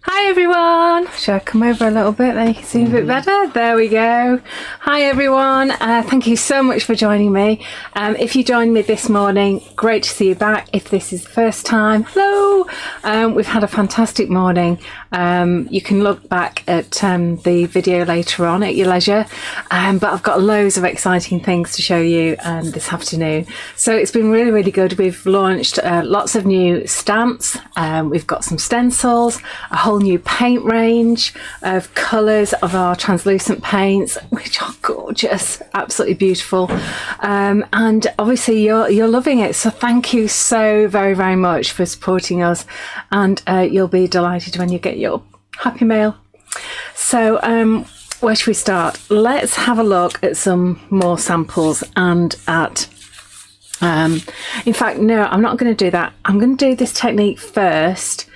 Hi everyone! Should I come over a little bit then you can see a bit better? There we go. Hi everyone, thank you so much for joining me. If you joined me this morning, great to see you back. If this is the first time, hello! We've had a fantastic morning. You can look back at the video later on at your leisure, but I've got loads of exciting things to show you this afternoon. So it's been really good. We've launched lots of new stamps. We've got some stencils, a whole new paint range of colours of our translucent paints, which are gorgeous, absolutely beautiful, and obviously you're loving it, so thank you so very much for supporting us, and you'll be delighted when you get your happy mail. So where should we start? Let's have a look at some more samples and at in fact, no, I'm not going to do that. I'm going to do this technique first,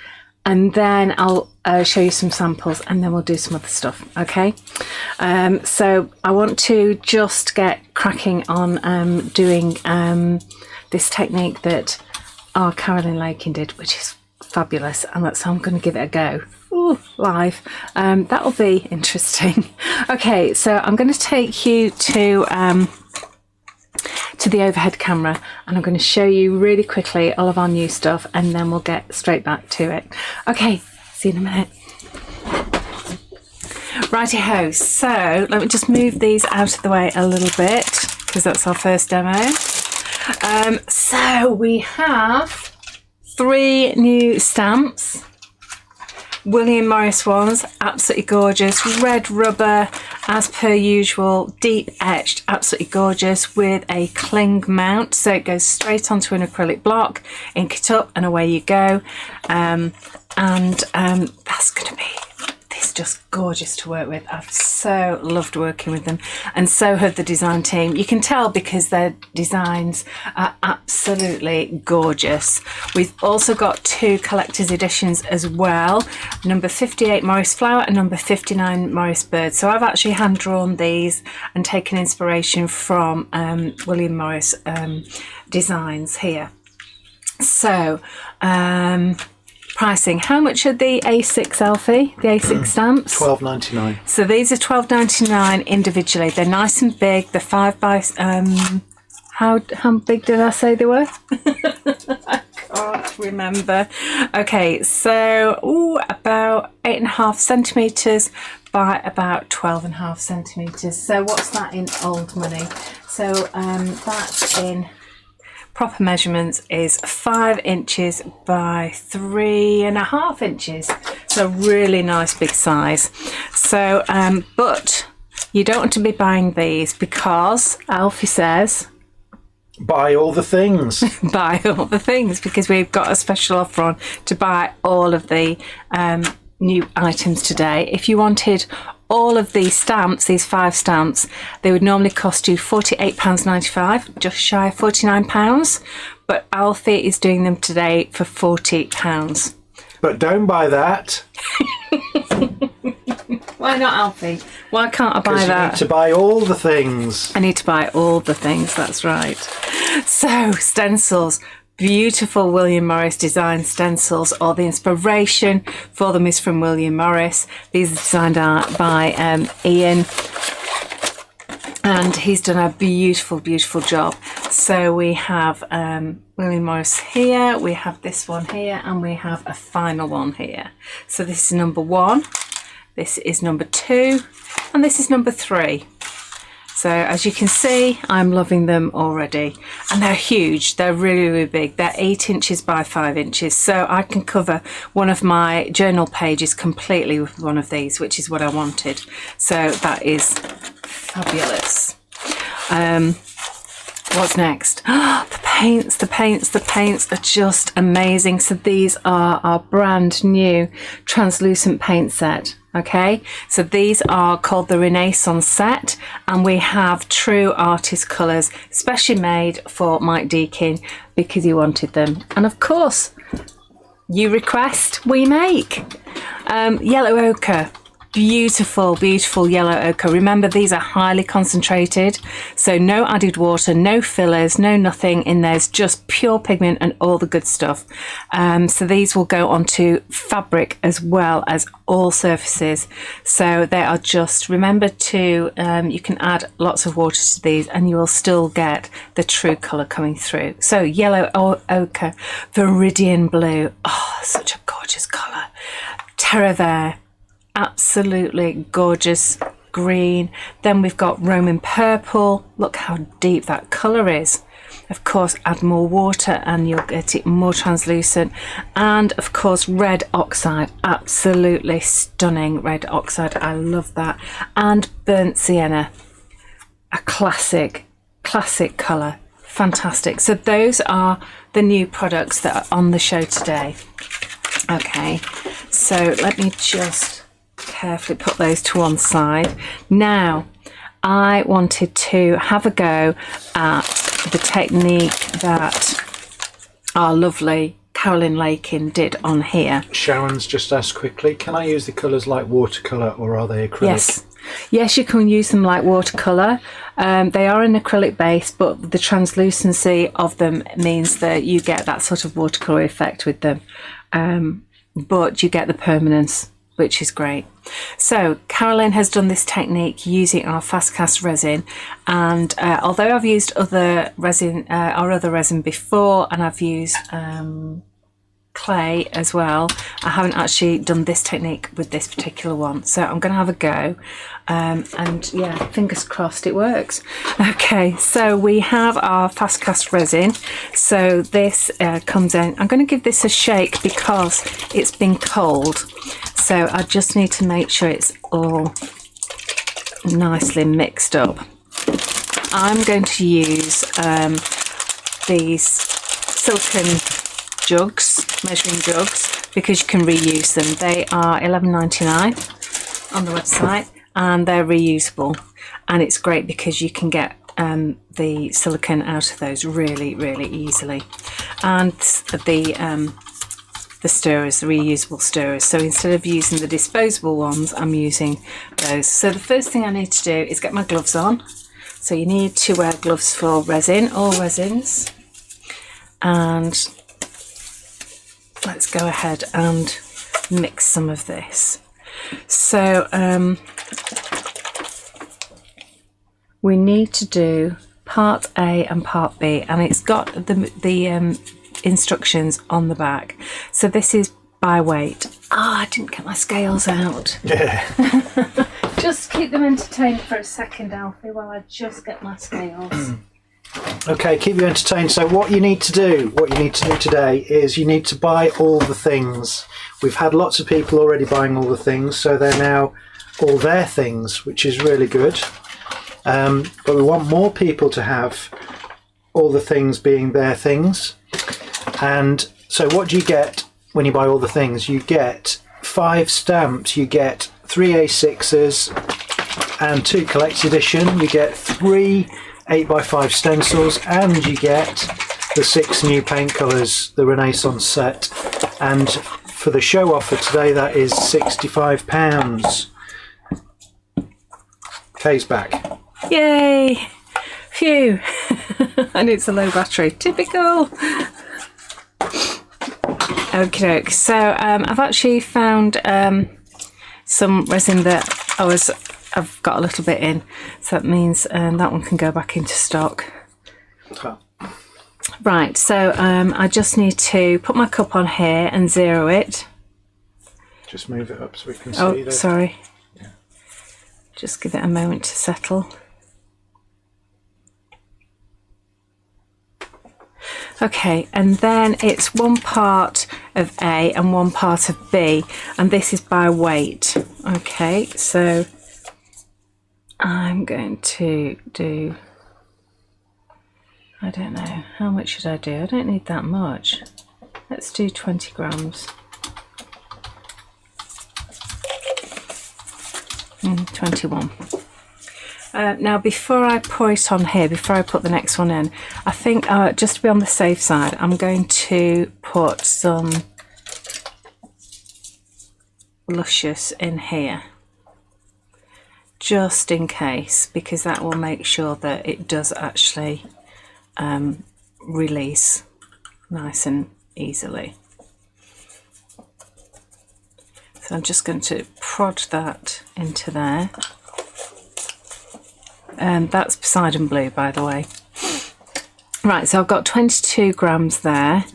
and then I'll show you some samples, and then we'll do some other stuff. Okay, so I want to just get cracking on doing this technique that our Carolyn Lakin did, which is fabulous, and so I'm going to give it a go. Ooh, live. That'll be interesting. Okay, so I'm going to take you to the overhead camera, and I'm going to show you really quickly all of our new stuff, and then we'll get straight back to it. Okay, see you in a minute. Righty-ho, so let me just move these out of the way a little bit, because that's our first demo. So we have 3 new stamps. William Morris ones, absolutely gorgeous, red rubber as per usual, deep etched, absolutely gorgeous, with a cling mount, so it goes straight onto an acrylic block, ink it up and away you go. That's going to be just gorgeous to work with. I've so loved working with them, and so have the design team. You can tell because their designs are absolutely gorgeous. We've also got 2 collector's editions as well, number 58 Morris Flower and number 59 Morris Bird. So I've actually hand drawn these and taken inspiration from William Morris designs here. So pricing, how much are the A6, Alfie? The A6 stamps? £12.99. So these are £12.99 individually. They're nice and big. They're 5 by how big did I say they were? I can't remember. Okay, so about 8.5 centimetres by about 12.5 centimetres. So what's that in old money? So that's in proper measurements is 5 inches by 3.5 inches, so really nice big size. So but you don't want to be buying these, because Alfie says buy all the things. Buy all the things, because we've got a special offer on to buy all of the new items today. If you wanted all of these stamps, these 5 stamps, they would normally cost you £48.95, just shy of £49, but Alfie is doing them today for £40. But don't buy that. Why not, Alfie? Why can't I buy Because you that? need to buy all the things. I need to buy all the things, that's right. So, stencils. Beautiful William Morris design stencils. All the inspiration for them is from William Morris. These are designed by Ian, and he's done a beautiful job. So we have William Morris here, we have this one here, and we have a final one here. So this is number 1, this is number 2, and this is number 3. So as you can see, I'm loving them already, and they're huge. They're really big. They're 8 inches by 5 inches, so I can cover one of my journal pages completely with one of these, which is what I wanted. So that is fabulous. What's next? The paints are just amazing. So these are our brand new translucent paint set. Okay, so these are called the Renaissance set, and we have true artist colours, specially made for Mike Deakin because he wanted them, and of course you request, we make. Yellow ochre, beautiful, beautiful yellow ochre. Remember, these are highly concentrated, so no added water, no fillers, no nothing in there. It's just pure pigment and all the good stuff. So these will go onto fabric as well as all surfaces. So they are just, remember to, you can add lots of water to these and you will still get the true colour coming through. So yellow ochre, viridian blue, oh, such a gorgeous colour. Terre vert, absolutely gorgeous green. Then we've got Roman purple. Look how deep that colour is. Of course, add more water and you'll get it more translucent. And of course, red oxide, absolutely stunning red oxide. I love that. And burnt sienna, a classic colour. Fantastic. So those are the new products that are on the show today. Okay, so let me just carefully put those to one side. Now, I wanted to have a go at the technique that our lovely Carolyn Lakin did on here. Sharon's just asked quickly, can I use the colours like watercolour or are they acrylic? Yes, you can use them like watercolour. They are an acrylic base, but the translucency of them means that you get that sort of watercolour effect with them. But you get the permanence, which is great. So Carolyn has done this technique using our fast cast resin, and although I've used other resin, our other resin before, and I've used clay as well, I haven't actually done this technique with this particular one. So I'm going to have a go, and yeah, fingers crossed it works. Okay, so we have our fast cast resin. So this comes in. I'm going to give this a shake because it's been cold. So I just need to make sure it's all nicely mixed up. I'm going to use these silicone jugs, measuring jugs, because you can reuse them. They are $11.99 on the website and they're reusable, and it's great because you can get the silicone out of those really easily. And the stirrers, the reusable stirrers. So instead of using the disposable ones, I'm using those. So the first thing I need to do is get my gloves on. So you need to wear gloves for resin, all resins. And let's go ahead and mix some of this. So we need to do part A and part B, and it's got the instructions on the back. So this is by weight. I didn't get my scales out. Yeah. Just keep them entertained for a second, Alfie, while I just get my scales. Okay, keep you entertained. So what you need to do today is you need to buy all the things. We've had lots of people already buying all the things, so they're now all their things, which is really good. But we want more people to have all the things being their things. And so what do you get when you buy all the things? You get 5 stamps, you get 3 A6s and 2 collector's edition, you get 3 8x5 stencils, and you get the 6 new paint colours, the Renaissance set. And for the show offer today, that is £65. Kay's back. Yay! Phew! And it's a low battery. Typical! Okay, so I've actually found some resin that I've got a little bit in, so that means that one can go back into stock. Oh. Right, so I just need to put my cup on here and zero it. Just move it up so we can see. Oh, sorry. Yeah. Just give it a moment to settle. Okay, and then it's 1 part of A and 1 part of B, and this is by weight. Okay, so I'm going to do, I don't know, how much should I do? I don't need that much. Let's do 20 grams. 21. Now before I pour it on here, before I put the next one in, I think just to be on the safe side, I'm going to put some Luscious in here. just in case, because that will make sure that it does actually release nice and easily. So I'm just going to prod that into there. That's Poseidon blue, by the way. Right, so I've got 22 grams there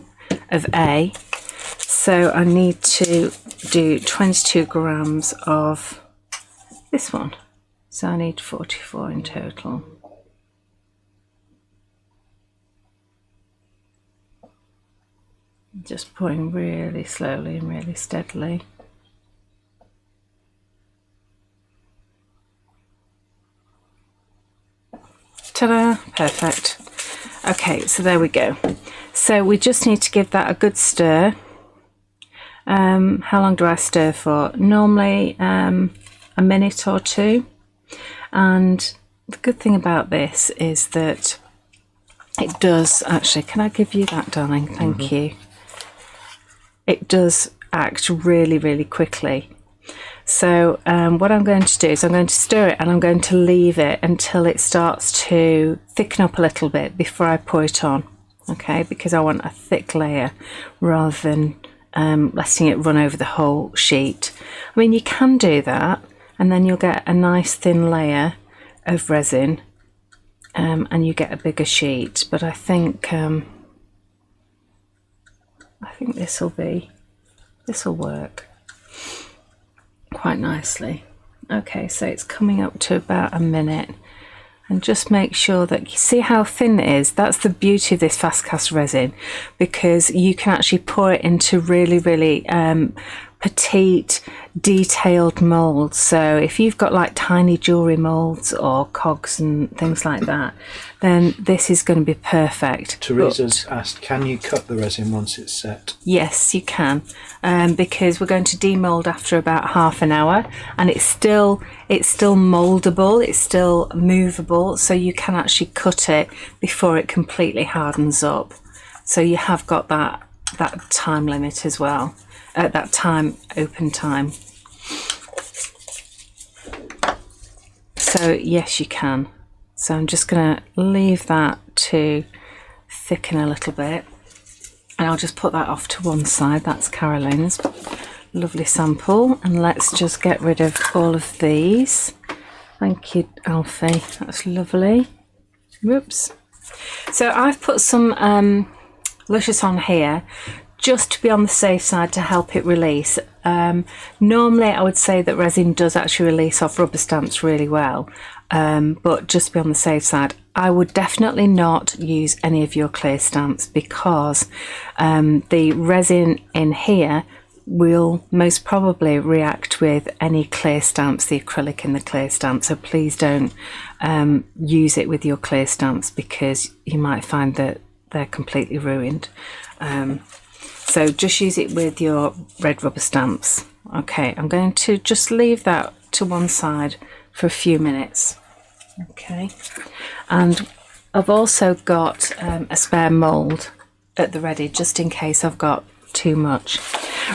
of A. So I need to do 22 grams of this one. So I need 44 in total. Just pouring really slowly and really steadily. Ta-da! Perfect. Okay, so there we go. So we just need to give that a good stir. How long do I stir for? Normally a minute or two. And the good thing about this is that it does actually, can I give you that, darling? Thank you. It does act really, really quickly. So what I'm going to do is I'm going to stir it and I'm going to leave it until it starts to thicken up a little bit before I pour it on. Okay, because I want a thick layer rather than letting it run over the whole sheet. I mean, you can do that and then you'll get a nice thin layer of resin and you get a bigger sheet. But I think this will work quite nicely. Okay, so it's coming up to about a minute, and just make sure that you see how thin it is. That's the beauty of this fast cast resin, because you can actually pour it into really, really petite detailed molds. So if you've got like tiny jewelry molds or cogs and things like that, then this is going to be perfect. Teresa's asked, can you cut the resin once it's set? Yes, you can, because we're going to demold after about half an hour, and it's still moldable, it's still movable, so you can actually cut it before it completely hardens up. So you have got that time limit as well. At that time, open time. So yes, you can. So I'm just going to leave that to thicken a little bit, and I'll just put that off to one side. That's Caroline's lovely sample, and let's just get rid of all of these. Thank you, Alfie, that's lovely. Whoops. So I've put some luscious on here just to be on the safe side to help it release. Normally I would say that resin does actually release off rubber stamps really well, but just to be on the safe side, I would definitely not use any of your clear stamps, because the resin in here will most probably react with any clear stamps, the acrylic in the clear stamp. So please don't use it with your clear stamps, because you might find that they're completely ruined. So just use it with your red rubber stamps. Okay, I'm going to just leave that to one side for a few minutes. Okay, and I've also got a spare mould at the ready, just in case I've got too much.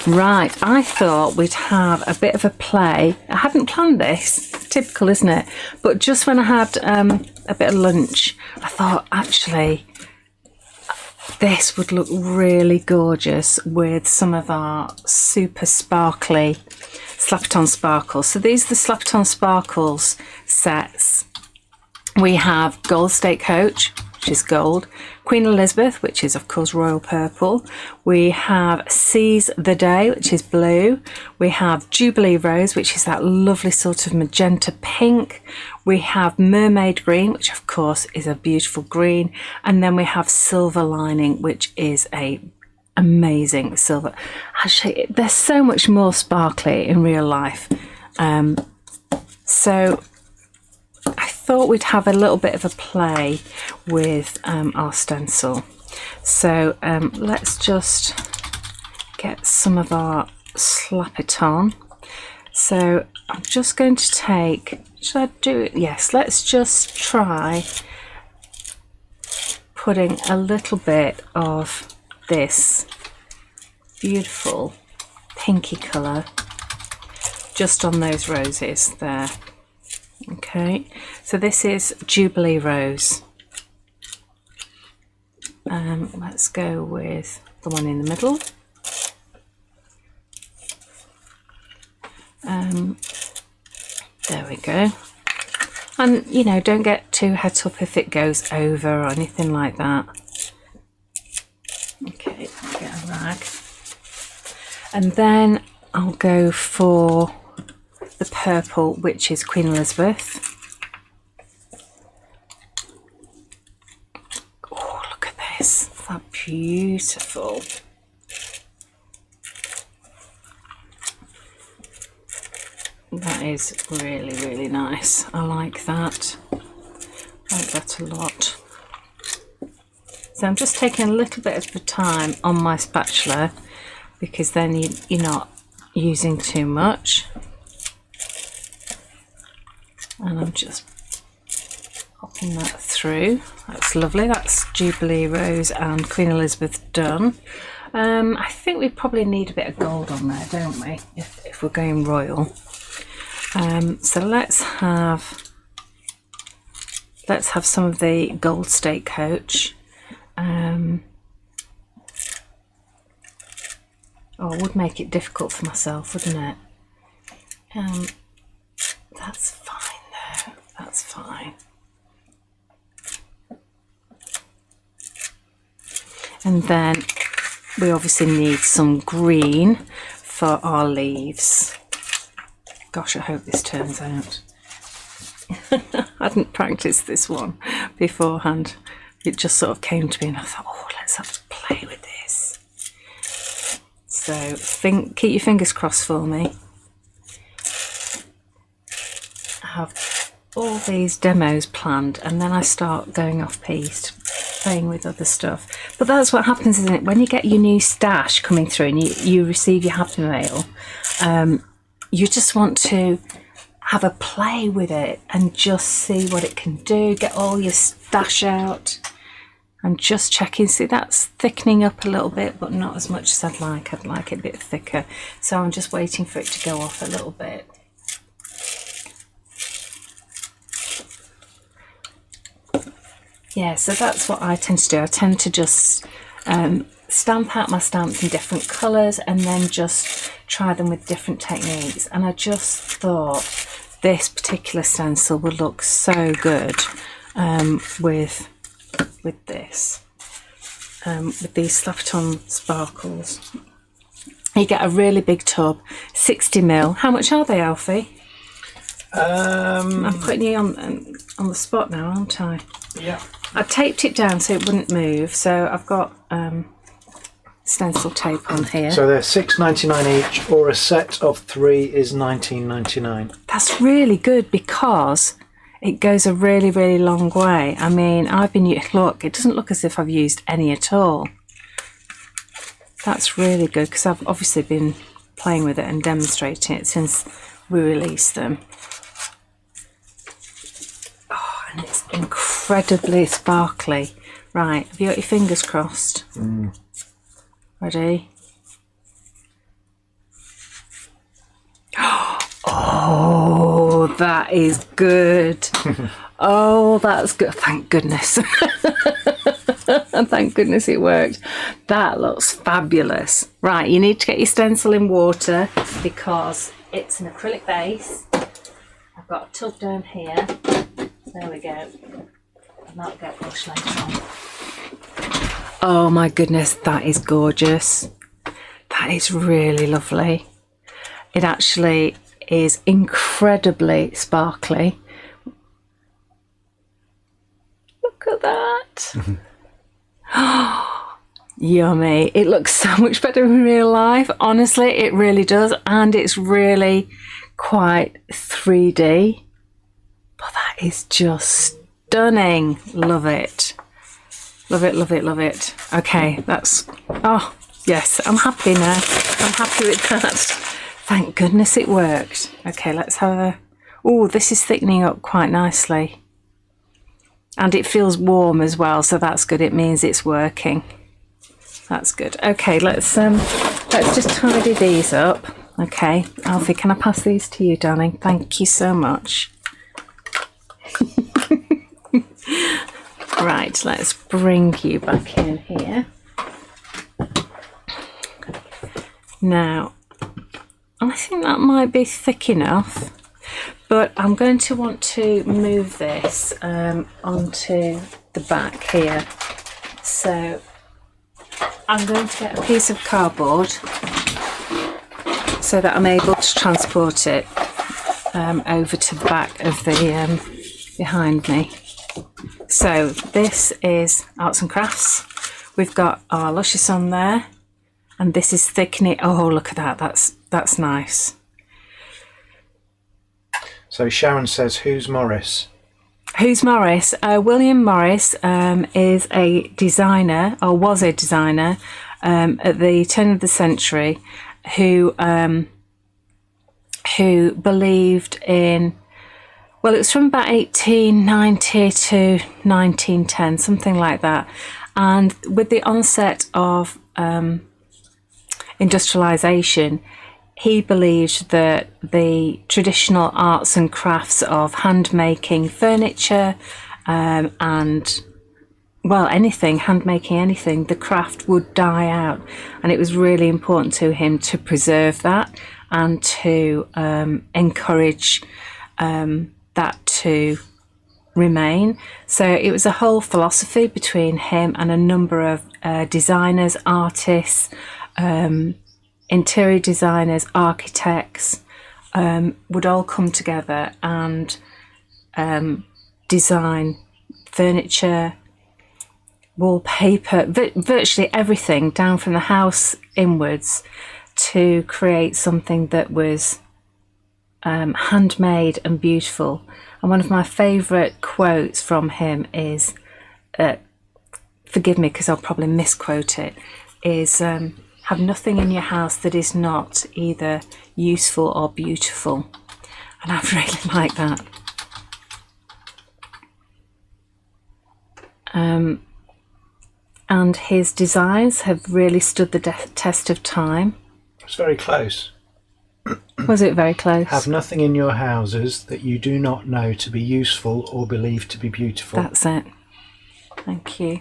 Right, I thought we'd have a bit of a play. I hadn't planned this, typical, isn't it? But just when I had a bit of lunch, I thought actually this would look really gorgeous with some of our super sparkly Slap It On Sparkles. So these are the Slap It On Sparkles sets. We have Gold Stagecoach, which is gold, Queen Elizabeth, which is of course royal purple. We have Seize the Day, which is blue. We have Jubilee Rose, which is that lovely sort of magenta pink. We have Mermaid Green, which of course is a beautiful green. And then we have Silver Lining, which is a amazing silver. Actually, there's so much more sparkly in real life. So I thought we'd have a little bit of a play with our stencil. So let's just get some of our Slap It On. So I'm just going to take, should I do it? Yes, let's just try putting a little bit of this beautiful pinky colour just on those roses there. Okay, so this is Jubilee Rose. Let's go with the one in the middle. There we go. And, you know, don't get too het up if it goes over or anything like that. Okay, get a rag. And then I'll go for the purple, which is Queen Elizabeth. Oh, look at this. That's beautiful. That is really, really nice. I like that. I like that a lot. So I'm just taking a little bit of the time on my spatula because then you're not using too much. And I'm just popping that through. That's lovely. That's Jubilee Rose and Queen Elizabeth done. I think we probably need a bit of gold on there, don't we? If we're going royal. So let's have some of the gold stagecoach. Oh, it would make it difficult for myself, wouldn't it? That's fine though. That's fine. And then we obviously need some green for our leaves. Gosh, I hope this turns out. I hadn't practiced this one beforehand. It just sort of came to me and I thought, oh, let's have to play with this. So keep your fingers crossed for me. I have all these demos planned and then I start going off piste, playing with other stuff. But that's what happens, isn't it? When you get your new stash coming through and you receive your happy mail, you just want to have a play with it and just see what it can do, get all your stash out and just checking. See, that's thickening up a little bit, but not as much as I'd like. I'd like it a bit thicker. So I'm just waiting for it to go off a little bit. Yeah, so that's what I tend to do. I tend to just stamp out my stamps in different colours and then just try them with different techniques. And I just thought this particular stencil would look so good with this, with these Slap-It-On sparkles. You get a really big tub, 60ml. How much are they, Alfie? I'm putting you on the spot now, aren't I? Yeah. I taped it down so it wouldn't move. So I've got stencil tape on here. So they're $6.99 each, or a set of 3 is $19.99. That's really good because it goes a really, really long way. I mean, look, it doesn't look as if I've used any at all. That's really good because I've obviously been playing with it and demonstrating it since we released them. Oh, and it's incredibly sparkly. Right, have you got your fingers crossed? Ready? Oh, that is good. Oh, that's good. Thank goodness. Thank goodness it worked. That looks fabulous. Right, you need to get your stencil in water because it's an acrylic base. I've got a tub down here. There we go. And that'll get washed later on. Oh my goodness, that is gorgeous. That is really lovely. It actually is incredibly sparkly. Look at that. Yummy. It looks so much better in real life. Honestly, it really does. And it's really quite 3D. But that is just stunning. Love it. Love it, love it, love it. Okay, that's... Oh, yes, I'm happy now. I'm happy with that. Thank goodness it worked. Okay, let's have a... Oh, this is thickening up quite nicely. And it feels warm as well, so that's good. It means it's working. That's good. Okay, let's just tidy these up. Okay, Alfie, can I pass these to you, darling? Thank you so much. Right, let's bring you back in here. Now, I think that might be thick enough, but I'm going to want to move this onto the back here. So I'm going to get a piece of cardboard so that I'm able to transport it over to the back of the behind me. So this is Arts and Crafts. We've got our luscious on there, and this is thickening. Oh, look at that. That's nice. So Sharon says, who's Morris? Who's Morris? William Morris is a designer, or was a designer, at the turn of the century, who believed in, well, it was from about 1890 to 1910, something like that. And with the onset of industrialisation, he believed that the traditional arts and crafts of hand making furniture and, well, anything, hand making anything, the craft would die out. And it was really important to him to preserve that and to encourage that to remain. So it was a whole philosophy between him and a number of designers, artists, interior designers, architects, would all come together and design furniture, wallpaper, virtually everything down from the house inwards to create something that was handmade and beautiful. And one of my favourite quotes from him is, forgive me because I'll probably misquote it, is have nothing in your house that is not either useful or beautiful. And I really like that. And his designs have really stood the test of time. It's very close. Was it very close? Have nothing in your houses that you do not know to be useful or believe to be beautiful. That's it. Thank you.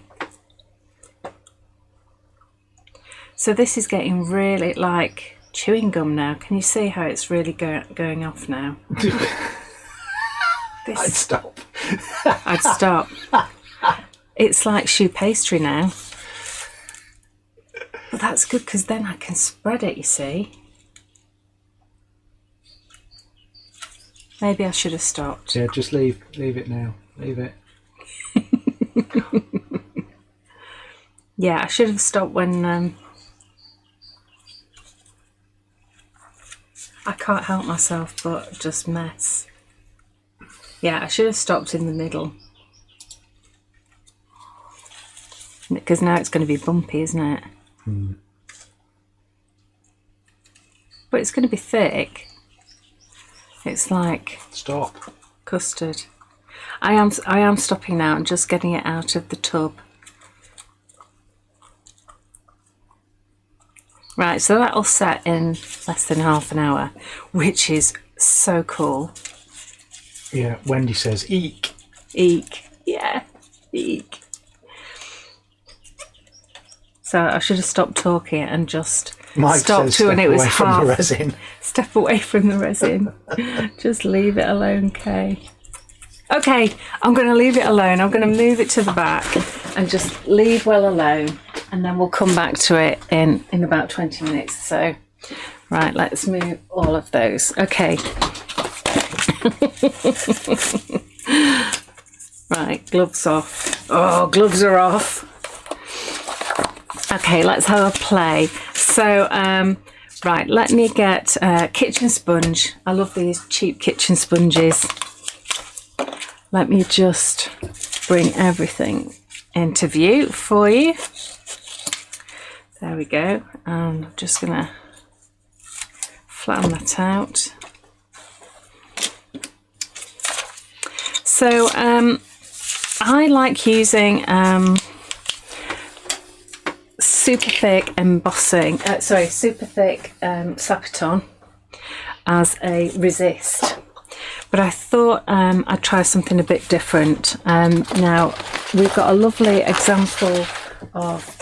So this is getting really like chewing gum now. Can you see how it's really going off now? I'd stop. I'd stop. It's like choux pastry now. But that's good because then I can spread it, you see. Maybe I should have stopped. Yeah, just leave it now. Leave it. Yeah, I should have stopped when I can't help myself but just mess. Yeah, I should have stopped in the middle. Because now it's going to be bumpy, isn't it? Mm. But it's going to be thick. It's like Stop. Custard. I am stopping now and just getting it out of the tub. Right, so that'll set in less than half an hour, which is so cool. Yeah, Wendy says eek. Eek. Yeah, eek. So I should have stopped talking and just Mike stopped says when it was away from half. the resin. Step away from the resin. Just leave it alone, Kay. Okay, I'm going to leave it alone. I'm going to move it to the back and just leave well alone, and then we'll come back to it in about 20 minutes. So, right, let's move all of those. Okay. Right, gloves off. Oh, gloves are off. Okay, let's have a play. So, right, let me get a kitchen sponge. I love these cheap kitchen sponges. Let me just bring everything into view for you. There we go. And I'm just going to flatten that out. So, I like using super thick embossing, super thick Sapoton as a resist, but I thought I'd try something a bit different. Now we've got a lovely example of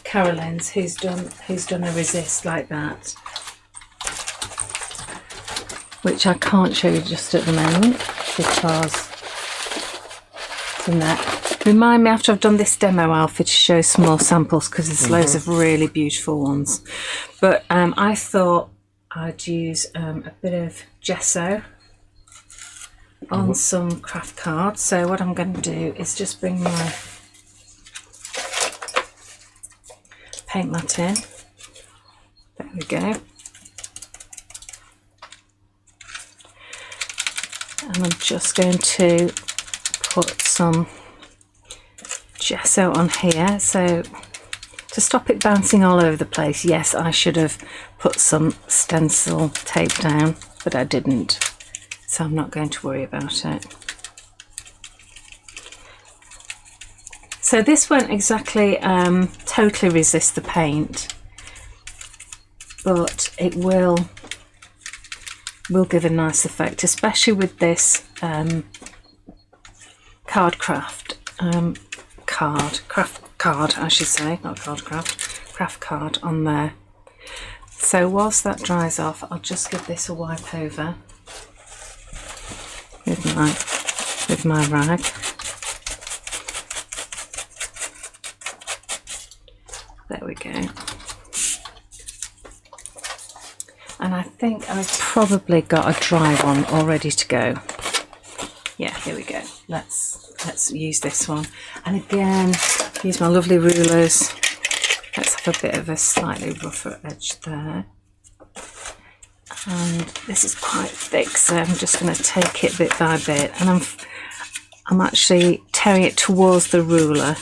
Carolyn's who's done a resist like that, which I can't show you just at the moment because in that. Remind me after I've done this demo, Alfie, to show some more samples because there's loads of really beautiful ones. But I thought I'd use a bit of gesso on some craft cards. So what I'm going to do is just bring my paint mat in. There we go. And I'm just going to put some gesso on here, so to stop it bouncing all over the place. Yes, I should have put some stencil tape down, but I didn't, so I'm not going to worry about it. So this won't exactly totally resist the paint, but it will give a nice effect, especially with this craft card, I should say, not craft card on there. So whilst that dries off, I'll just give this a wipe over with my rag. There we go. And I think I've probably got a dry one all ready to go. Yeah, here we go. Let's use this one. And again, use my lovely rulers. Let's have a bit of a slightly rougher edge there. And this is quite thick, so I'm just going to take it bit by bit. And I'm actually tearing it towards the ruler.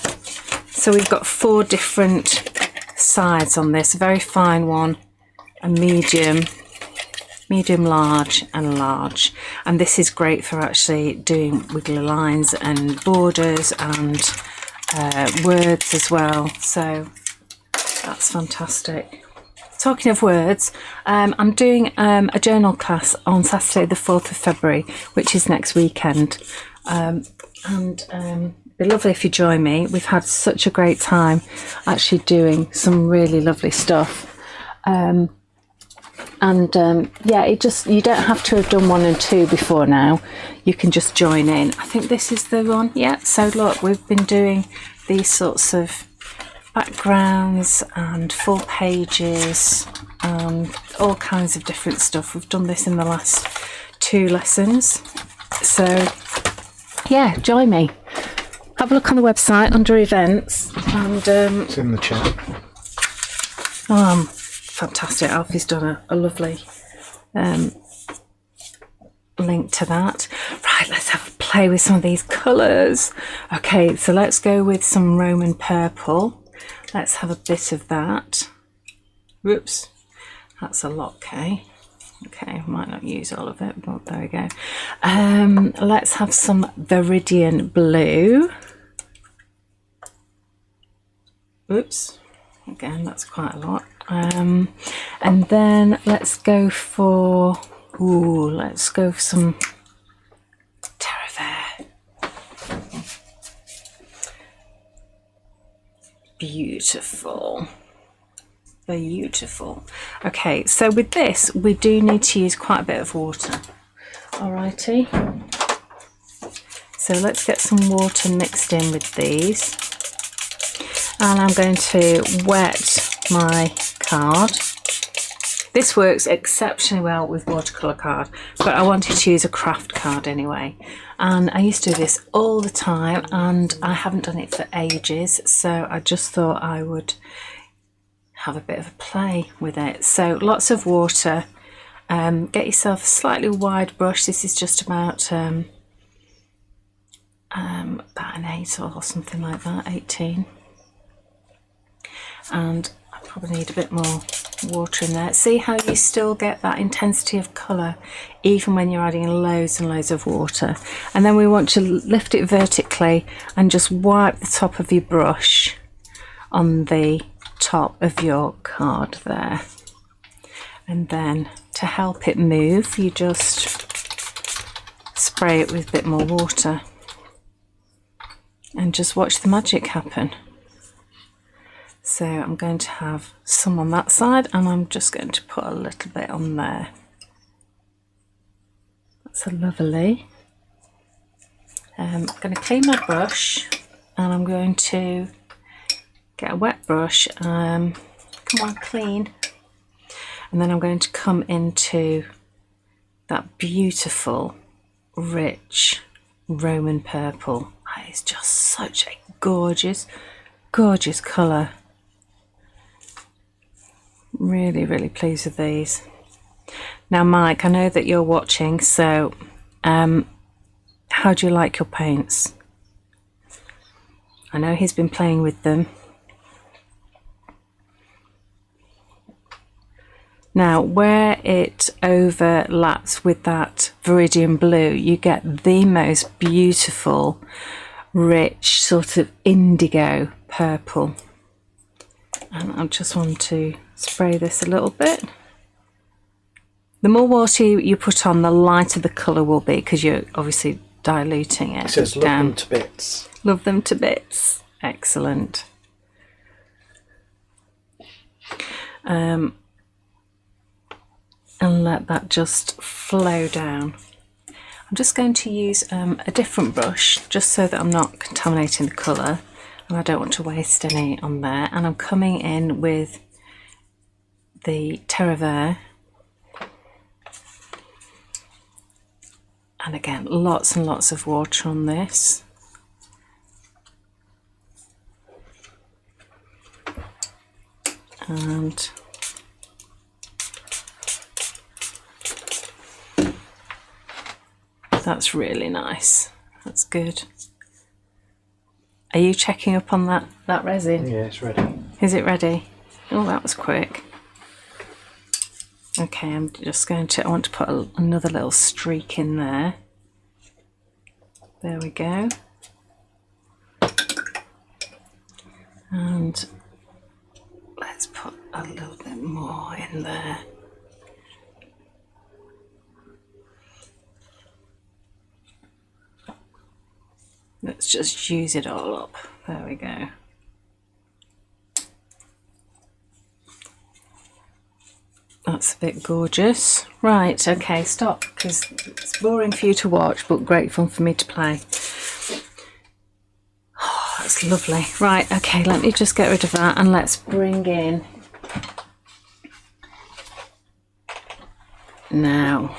So we've got 4 different sides on this. A very fine one, a medium, large and large, and this is great for actually doing wiggly lines and borders and words as well, so that's fantastic. Talking of words, I'm doing a journal class on Saturday the 4th of February, which is next weekend, and it'd be lovely if you join me. We've had such a great time actually doing some really lovely stuff. Yeah, you don't have to have done 1 and 2 before now. You can just join in. I think this is the one. Yeah, so look, we've been doing these sorts of backgrounds and full pages and all kinds of different stuff. We've done this in the last 2 lessons. So yeah, join me. Have a look on the website under events, and it's in the chat. Fantastic. Alfie's done a lovely link to that. Right, let's have a play with some of these colours. Okay, so let's go with some Roman purple. Let's have a bit of that. Whoops, that's a lot, okay. Okay, might not use all of it, but there we go. Let's have some Viridian blue. Oops, again, that's quite a lot. And then let's go for some terra vert. Beautiful. Okay, so with this we do need to use quite a bit of water. Alrighty, so let's get some water mixed in with these, and I'm going to wet my card. This works exceptionally well with watercolour card, but I wanted to use a craft card anyway, and I used to do this all the time and I haven't done it for ages, so I just thought I would have a bit of a play with it. So lots of water. Get yourself a slightly wide brush. This is just about an 8 or something like that, 18, and I probably need a bit more water in there. See how you still get that intensity of colour even when you're adding loads and loads of water. And then we want to lift it vertically and just wipe the top of your brush on the top of your card there, and then to help it move you just spray it with a bit more water and just watch the magic happen. So I'm going to have some on that side, and I'm just going to put a little bit on there. That's a lovely. I'm going to clean my brush, and I'm going to get a wet brush, come on, clean, and then I'm going to come into that beautiful rich Roman purple. It's just such a gorgeous colour. Really, really pleased with these. Now Mike, I know that you're watching, so how do you like your paints? I know he's been playing with them. Now, where it overlaps with that viridian blue, you get the most beautiful, rich, sort of indigo purple. And I just want to spray this a little bit. The more water you put on, the lighter the colour will be, because you're obviously diluting it. It says love them to bits. Love them to bits. Excellent. And let that just flow down. I'm just going to use a different brush, just so that I'm not contaminating the colour, and I don't want to waste any on there. And I'm coming in with the Terre Verte, and again, lots and lots of water on this. And that's really nice. That's good. Are you checking up on that resin? Yeah, it's ready. Is it ready? Oh, that was quick. Okay, I'm just going to, I want to put another little streak in there. There we go. And let's put a little bit more in there. Let's just use it all up. There we go. That's a bit gorgeous. Right, okay, stop, because it's boring for you to watch, but great fun for me to play. Oh, that's lovely. Right, okay, let me just get rid of that, and let's bring in now.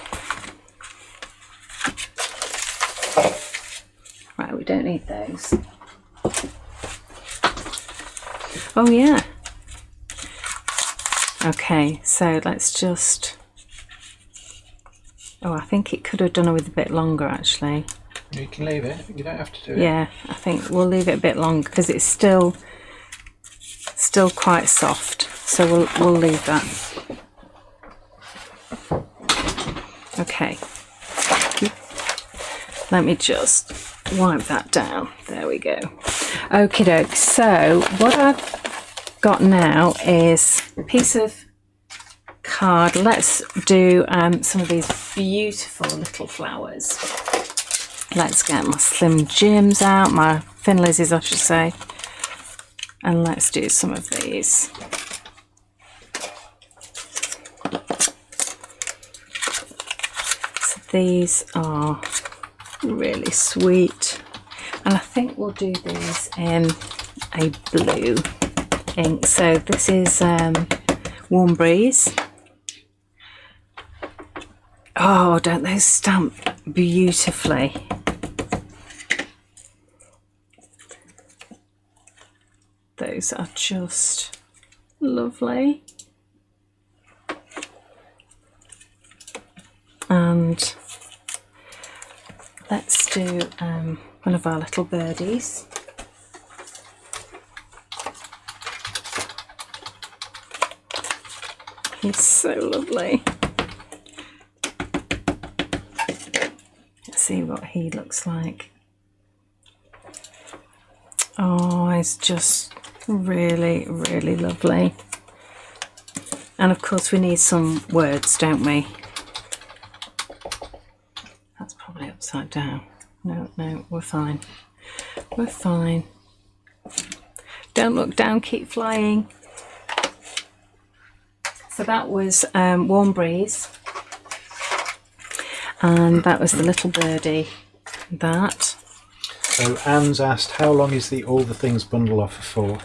Right, we don't need those. Oh yeah. Okay, so let's just... Oh, I think it could have done it with a bit longer, actually. You can leave it. You don't have to do it. Yeah, I think we'll leave it a bit longer, because it's still quite soft. So we'll leave that. Okay. Let me just wipe that down. There we go. Okie doke. So what I've got now is a piece of card. Let's do some of these beautiful little flowers. Let's get my Slim Jims out, my Finalizes I should say, and let's do some of these. So these are really sweet, and I think we'll do these in a blue ink. So this is Warm Breeze. Oh, don't they stamp beautifully? Those are just lovely. And let's do one of our little birdies. He's so lovely. Let's see what he looks like. Oh, he's just really, really lovely. And of course we need some words, don't we? That's probably upside down. No, we're fine. We're fine. Don't look down, keep flying. So that was Warm Breeze. And that was the little birdie. That. So Anne's asked, how long is the All the Things bundle offer for?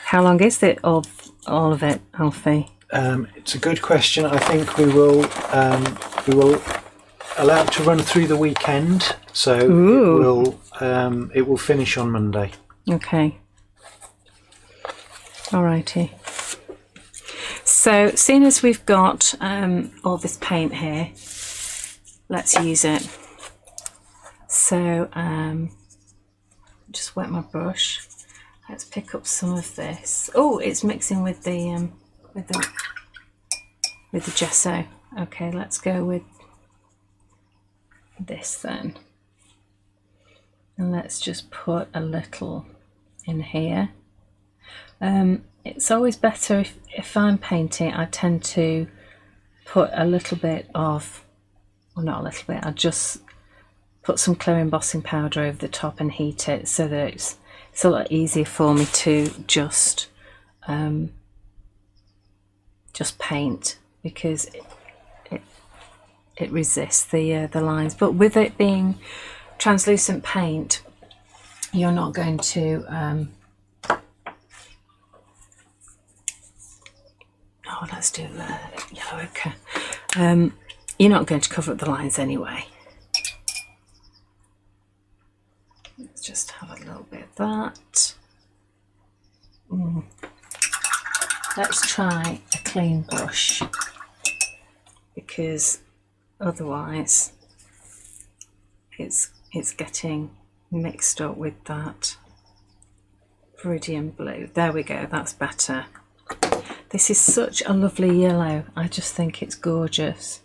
How long is it of all of it, Alfie? It's a good question. I think we will allow it to run through the weekend, so it will finish on Monday. Okay. Alrighty. So, seeing as we've got all this paint here, let's use it. So, just wet my brush. Let's pick up some of this. Oh, it's mixing with the gesso. Okay, let's go with this then, and let's just put a little in here. It's always better if I'm painting, I tend to put a little bit of, well, not a little bit, I just put some clear embossing powder over the top and heat it, so that it's a lot easier for me to just paint, because it resists the lines. But with it being translucent paint, you're not going to let's do yellow ochre. You're not going to cover up the lines anyway. Let's just have a little bit of that. Let's try a clean brush, because otherwise it's getting mixed up with that Viridian blue. There we go, that's better. This is such a lovely yellow. I just think it's gorgeous.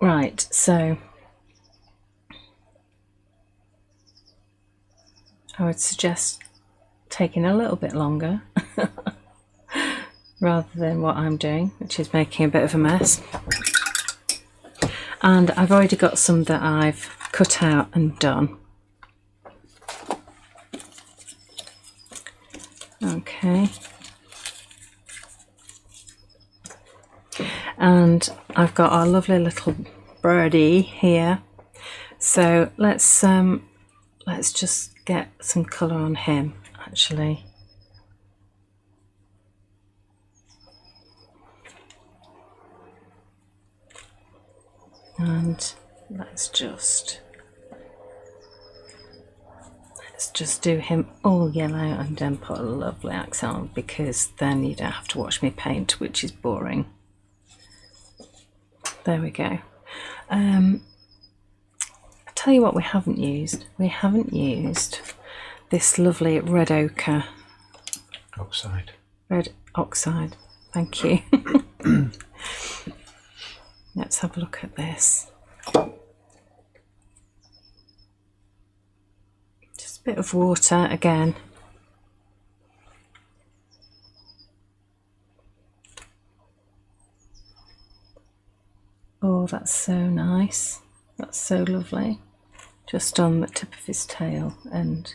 Right, so I would suggest taking a little bit longer rather than what I'm doing, which is making a bit of a mess. And I've already got some that I've cut out and done. Okay. And I've got our lovely little birdie here. So let's just get some colour on him, actually. And let's just do him all yellow and then put a lovely accent on, because then you don't have to watch me paint, which is boring. There we go. I'll tell you what we haven't used. We haven't used this lovely red ochre. Oxide. Red oxide. Thank you. Let's have a look at this. Just a bit of water again. Oh, that's so nice. That's so lovely. Just on the tip of his tail and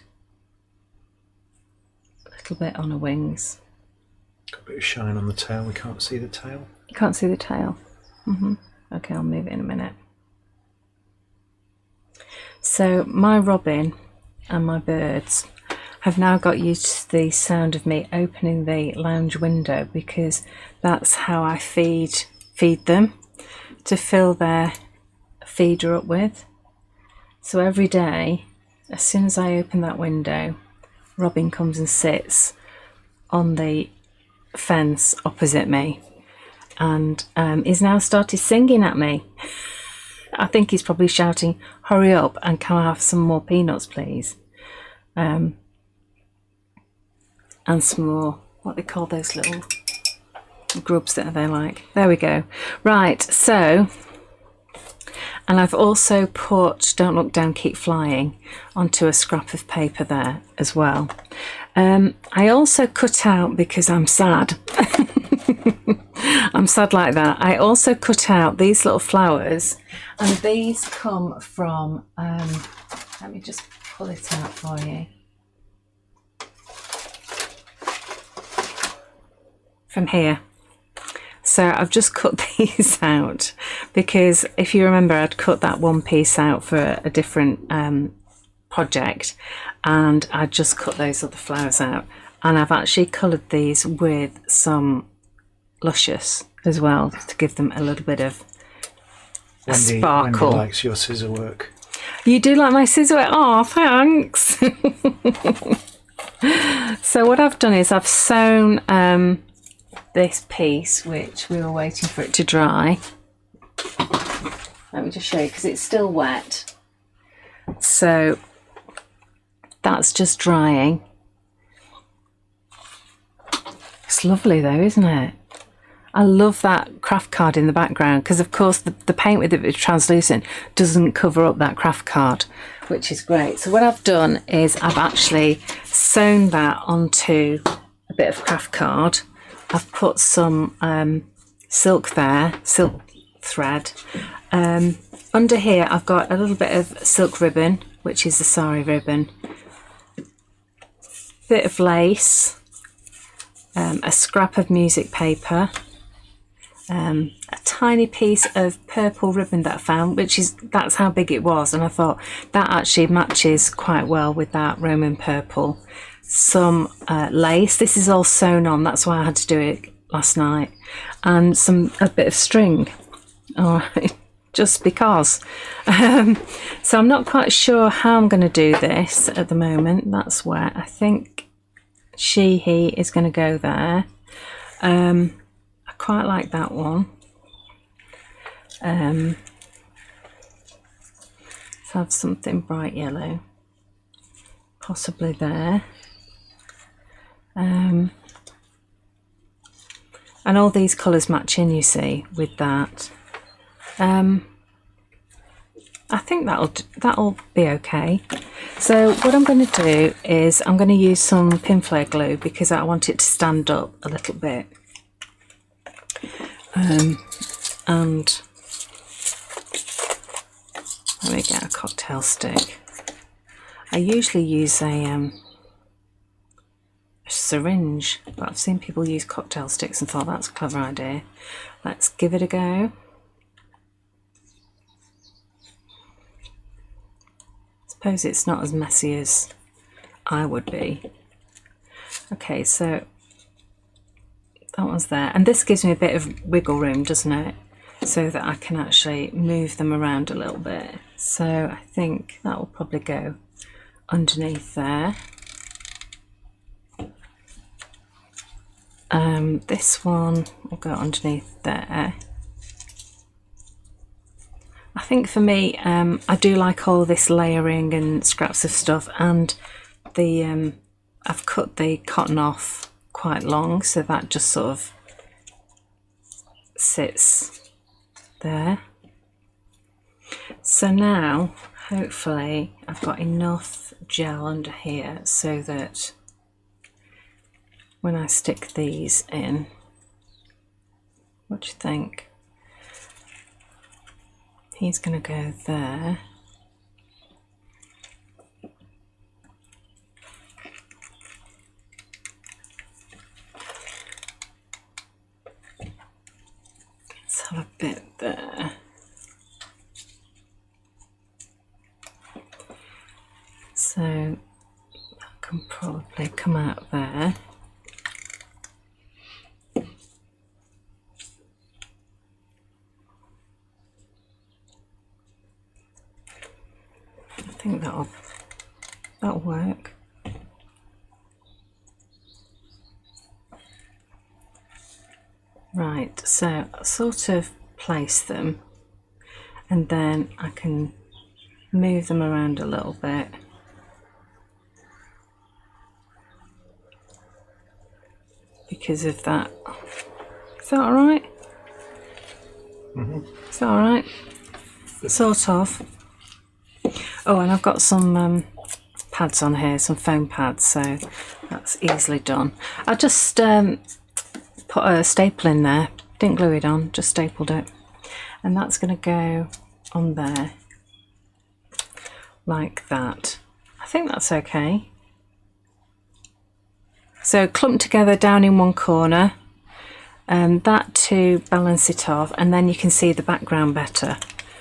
a little bit on her wings. Got a bit of shine on the tail. We can't see the tail. You can't see the tail. Okay, I'll move it in a minute. So my robin and my birds have now got used to the sound of me opening the lounge window, because that's how I feed them, to fill their feeder up with. So every day, as soon as I open that window, Robin comes and sits on the fence opposite me, and he's now started singing at me. I think he's probably shouting, "Hurry up and can I have some more peanuts, please?" And some more, what they call those little grubs that they like. There we go. Right, so And I've also put Don't Look Down, Keep Flying onto a scrap of paper there as well. I also cut out, because I'm sad, I'm sad like that, I also cut out these little flowers, and these come from, let me just pull it out for you. From here. So I've just cut these out because if you remember, I'd cut that one piece out for a different project, and I just cut those other flowers out, and I've actually coloured these with some Luscious as well to give them a little bit of a sparkle. Wendy likes your scissor work. You do like my scissor work? Oh, thanks. So what I've done is I've sewn this piece, which we were waiting for it to dry. Let me just show you, because it's still wet. So that's just drying. It's lovely though, isn't it? I love that craft card in the background, because of course the paint with it is translucent doesn't cover up that craft card, which is great. So what I've done is I've actually sewn that onto a bit of craft card. I've put some silk there, silk thread. Under here I've got a little bit of silk ribbon, which is the sari ribbon, bit of lace, a scrap of music paper, a tiny piece of purple ribbon that I found, that's how big it was, and I thought that actually matches quite well with that Roman purple. Some lace, this is all sewn on, that's why I had to do it last night, and a bit of string, all right, just because. So I'm not quite sure how I'm going to do this at the moment. That's where I think he is going to go there. I quite like that one. Let's have something bright yellow, possibly there. And all these colours match in, you see, with that. I think that'll be okay. So what I'm going to do is I'm going to use some pin flare glue, because I want it to stand up a little bit. And let me get a cocktail stick. I usually use a syringe, but I've seen people use cocktail sticks and thought that's a clever idea. Let's give it a go. Suppose it's not as messy as I would be. Okay, so that one's there, and this gives me a bit of wiggle room, doesn't it, so that I can actually move them around a little bit. So I think that will probably go underneath there. This one will go underneath there. I think for me, I do like all this layering and scraps of stuff, and the I've cut the cotton off quite long, so that just sort of sits there. So now, hopefully, I've got enough gel under here so that when I stick these in, what do you think? He's going to go there. Let's have a bit there. So that can probably come out there. I think that'll work. Right, so I sort of place them, and then I can move them around a little bit. Because of that. Is that alright? Mm-hmm. Is that alright? Sort of. Oh, and I've got some pads on here, some foam pads, so that's easily done. I just put a staple in there, didn't glue it on, just stapled it. And that's going to go on there, like that. I think that's okay. So clumped together down in one corner, that to balance it off, and then you can see the background better.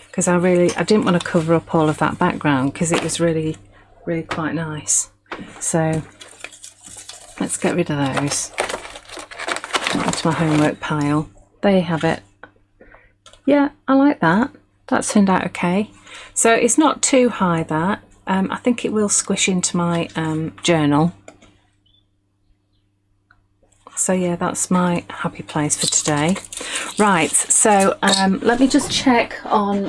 Because I didn't want to cover up all of that background because it was really quite nice. So let's get rid of those. Onto my homework pile. There you have it. Yeah, I like that. That turned out okay. So it's not too high, that. I think it will squish into my journal. So yeah, that's my happy place for today. Right, so let me just check on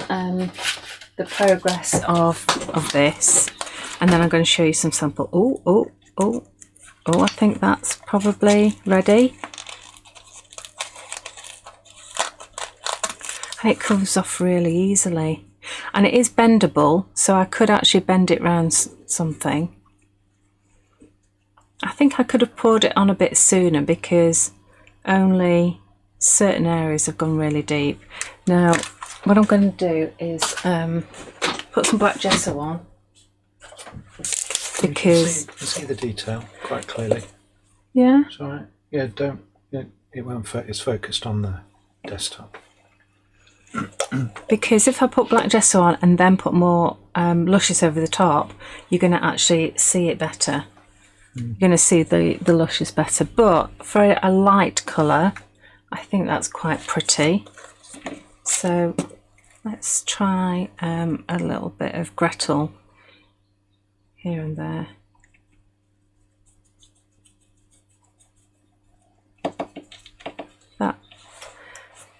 the progress of this, and then I'm going to show you some sample. Oh, I think that's probably ready. And it comes off really easily. And it is bendable, so I could actually bend it round something. I think I could have poured it on a bit sooner because only certain areas have gone really deep. Now, what I'm going to do is put some black gesso on, because you can see the detail quite clearly. Yeah. It's all right. Yeah, it won't. It's focused on the desktop. Because if I put black gesso on and then put more luscious over the top, you're going to actually see it better. You're going to see the luscious better. But for a light colour, I think that's quite pretty. So let's try a little bit of Gretel here and there.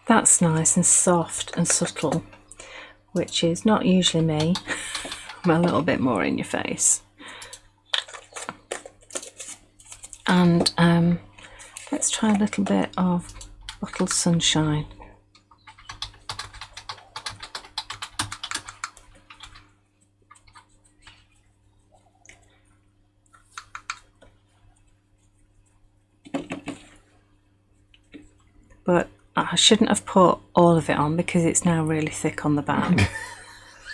That's nice and soft and subtle, which is not usually me. I'm a little bit more in your face. And let's try a little bit of Bottled Sunshine. But I shouldn't have put all of it on because it's now really thick on the back.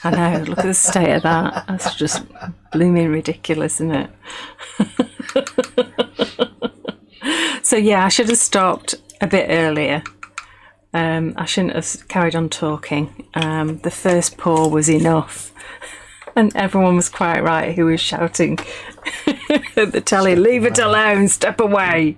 I know, look at the state of that. That's just blooming ridiculous, isn't it? So yeah, I should have stopped a bit earlier. I shouldn't have carried on talking. The first pour was enough. And everyone was quite right who was shouting at the telly, leave it alone, step away.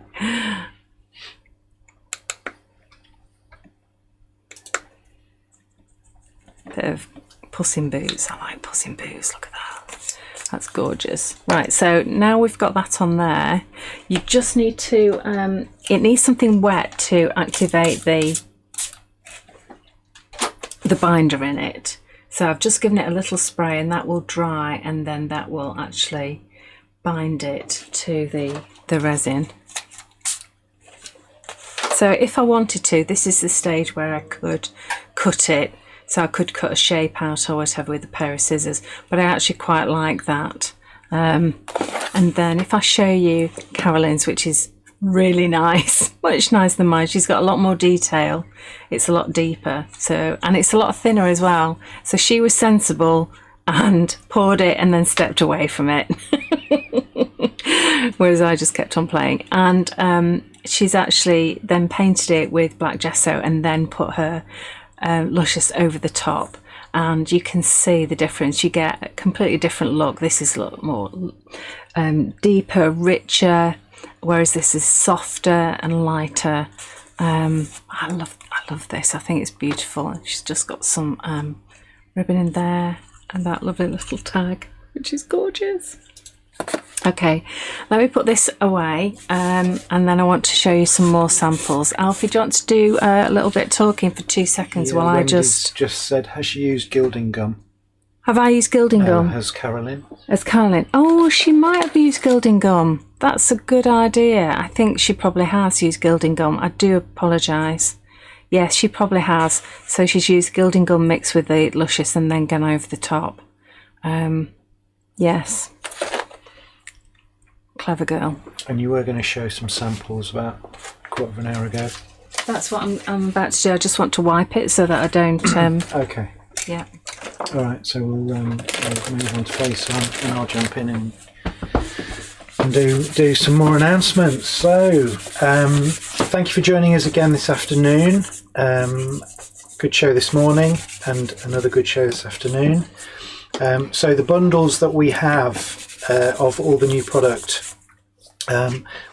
Bit of Puss in Boots. I like Puss in Boots, look at that. That's gorgeous. Right, so now we've got that on there. You just need to, it needs something wet to activate the binder in it. So I've just given it a little spray and that will dry, and then that will actually bind it to the resin. So if I wanted to, this is the stage where I could cut it. So I could cut a shape out or whatever with a pair of scissors, but I actually quite like that. And then if I show you Carolyn's, which is really nice, much nicer than mine. She's got a lot more detail. It's a lot deeper, so, and it's a lot thinner as well. So she was sensible and poured it and then stepped away from it. Whereas I just kept on playing. And she's actually then painted it with black gesso and then put her luscious over the top, and you can see the difference. You get a completely different look. This is a lot more deeper, richer, whereas this is softer and lighter. I love this. I think it's beautiful. She's just got some ribbon in there and that lovely little tag, which is gorgeous. Okay, let me put this away, and then I want to show you some more samples. Alfie, do you want to do a little bit talking for 2 seconds while I just said, has she used gilding gum? Have I used gilding gum? Has Carolyn? Has Carolyn? Oh, she might have used gilding gum. That's a good idea. I think she probably has used gilding gum. I do apologise. Yes, she probably has. So she's used gilding gum mixed with the luscious and then gone over the top. Yes. Clever girl. And you were going to show some samples about a quarter of an hour ago. That's what I'm about to do. I just want to wipe it so that I don't... Okay. Yeah. All right, so we'll move on to face on, and I'll jump in and do some more announcements. So, thank you for joining us again this afternoon. Good show this morning, and another good show this afternoon. So the bundles that we have of all the new product,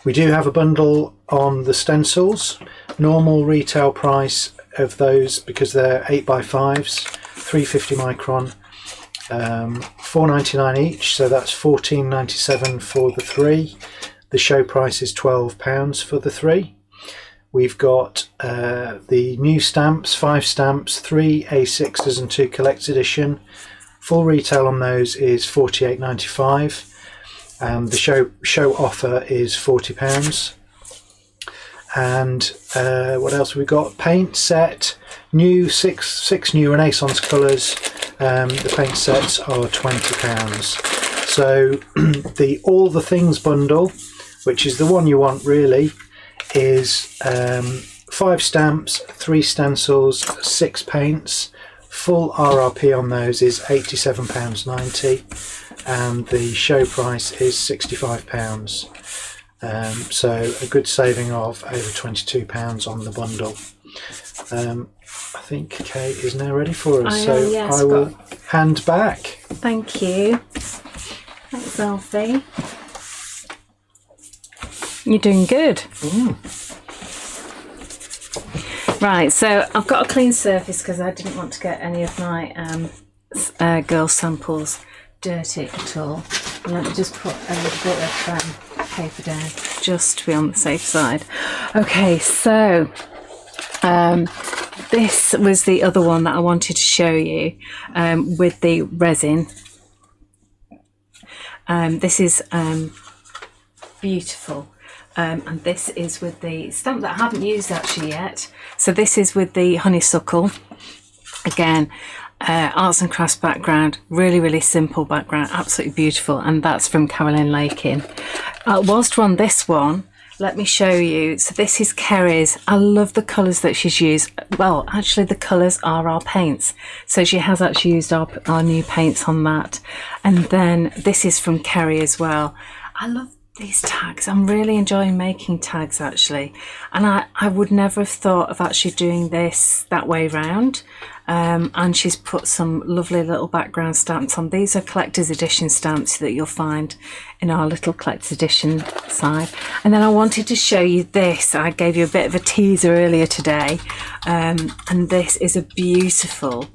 we do have a bundle on the stencils. Normal retail price of those, because they're 8x5s, 350 micron, £4.99 each, so that's £14.97 for the 3. The show price is £12 for the 3. We've got the new stamps, 5 stamps, 3 A6s and 2 Collect Edition. Full retail on those is £48.95, and the show offer is £40. And what else have we got? Paint set, new six new Renaissance colours. The paint sets are £20. So the All the Things bundle, which is the one you want really, is 5 stamps, 3 stencils, 6 paints. Full RRP on those is £87.90, and the show price is £65. So a good saving of over £22 on the bundle. I think Kate is now ready for us, I will hand back. Thank you. Thanks, Alfie. You're doing good. Right, so I've got a clean surface because I didn't want to get any of my girl samples dirty at all. And let me just put a little bit of paper down just to be on the safe side. Okay, so this was the other one that I wanted to show you with the resin. This is beautiful. And this is with the stamp that I haven't used actually yet. So this is with the honeysuckle. Again, arts and crafts background, really simple background, absolutely beautiful, and that's from Carolyn Lakin. Whilst we're on this one, let me show you. So this is Kerry's. I love the colours that she's used. Well, actually the colours are our paints, so she has actually used our new paints on that. And then this is from Kerry as well. I love these tags. I'm really enjoying making tags actually, and I would never have thought of actually doing this that way round. And she's put some lovely little background stamps on. These are collector's edition stamps that you'll find in our little collector's edition side. And then I wanted to show you this. I gave you a bit of a teaser earlier today, and this is a beautiful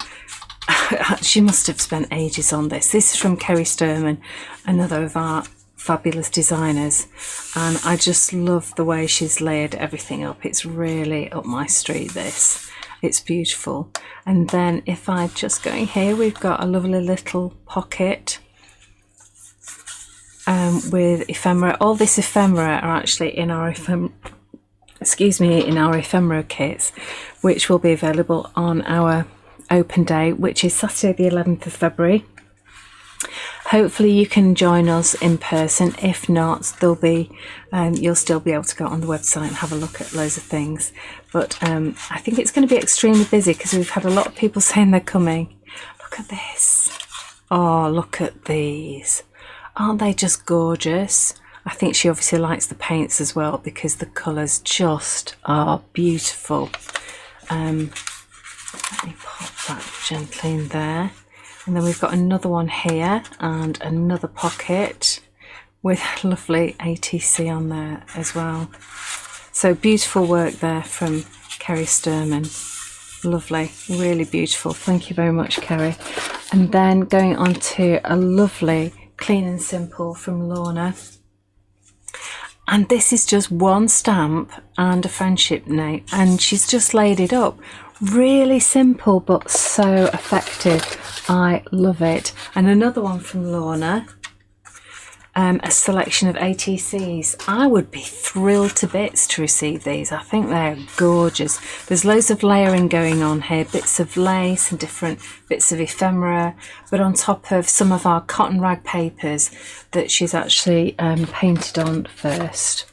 she must have spent ages on this. This is from Kerry Sturman, another of our fabulous designers, and I just love the way she's layered everything up. It's really up my street, this. It's beautiful. And then if I just go in here, we've got a lovely little pocket with ephemera. All this ephemera are actually in our in our ephemera kits, which will be available on our open day, which is Saturday the 11th of February. Hopefully you can join us in person. If not, there'll be you'll still be able to go on the website and have a look at loads of things. But I think it's going to be extremely busy because we've had a lot of people saying they're coming. Look at this. Oh, look at these. Aren't they just gorgeous? I think she obviously likes the paints as well because the colours just are beautiful. Let me pop that gently in there. And then we've got another one here and another pocket with lovely ATC on there as well. So beautiful work there from Kerry Sturman. Lovely, really beautiful. Thank you very much, Kerry. And then going on to a lovely Clean and Simple from Lorna. And this is just one stamp and a friendship note, and she's just laid it up. Really simple but so effective. I love it. And another one from Lorna. a selection of ATCs. I would be thrilled to bits to receive these. I think they're gorgeous. There's loads of layering going on here, bits of lace and different bits of ephemera, but on top of some of our cotton rag papers that she's actually painted on first.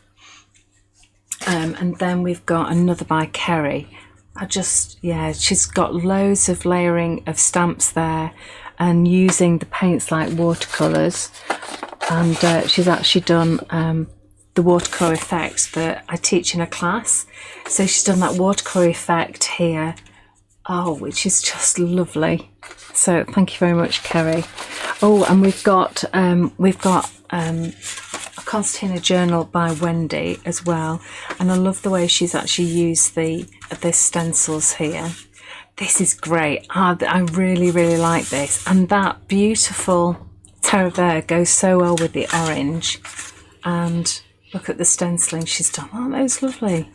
And then we've got another by Kerry. She's got loads of layering of stamps there and using the paints like watercolours. And she's actually done the watercolour effects that I teach in a class. So she's done that watercolour effect here, which is just lovely. So thank you very much, Kerry. Oh, and we've got a concertina journal by Wendy as well, and I love the way she's actually used the stencils here. This is great. I really like this, and that beautiful terre verte goes so well with the orange. And look at the stenciling she's done. Aren't those lovely?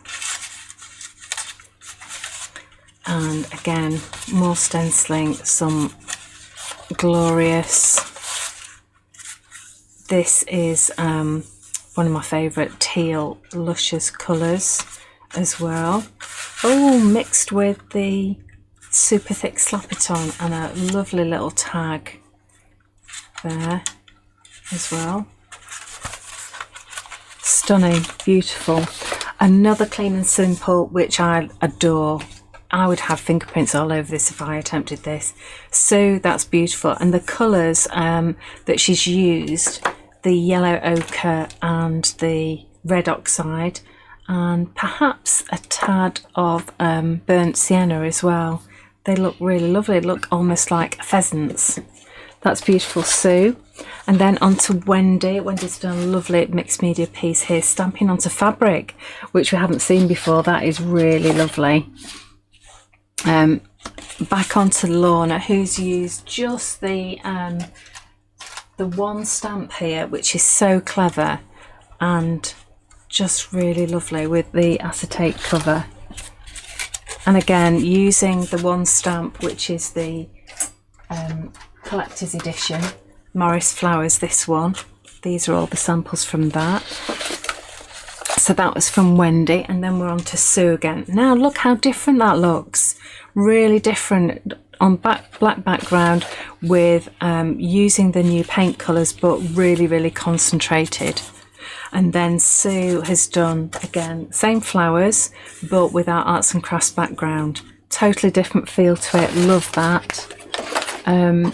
And again, more stenciling, some glorious. This is one of my favourite teal luscious colours as well. Oh, mixed with the super thick Slap-It-On and a lovely little tag there as well. Stunning, beautiful. Another clean and simple, which I adore. I would have fingerprints all over this if I attempted this. So that's beautiful. And the colours that she's used, the yellow ochre and the red oxide, and perhaps a tad of burnt sienna as well. They look really lovely. They look almost like pheasants. That's beautiful, Sue. And then onto Wendy. Wendy's done a lovely mixed media piece here, stamping onto fabric, which we haven't seen before. That is really lovely. Back onto Lorna, who's used just the one stamp here, which is so clever and just really lovely with the acetate cover. And again, using the one stamp, which is the collector's edition, Morris Flowers, this one. These are all the samples from that. So that was from Wendy, and then we're on to Sue again. Now look how different that looks. Really different on black background with using the new paint colours, but really concentrated. And then Sue has done, again, same flowers, but with our arts and crafts background. Totally different feel to it. Love that. And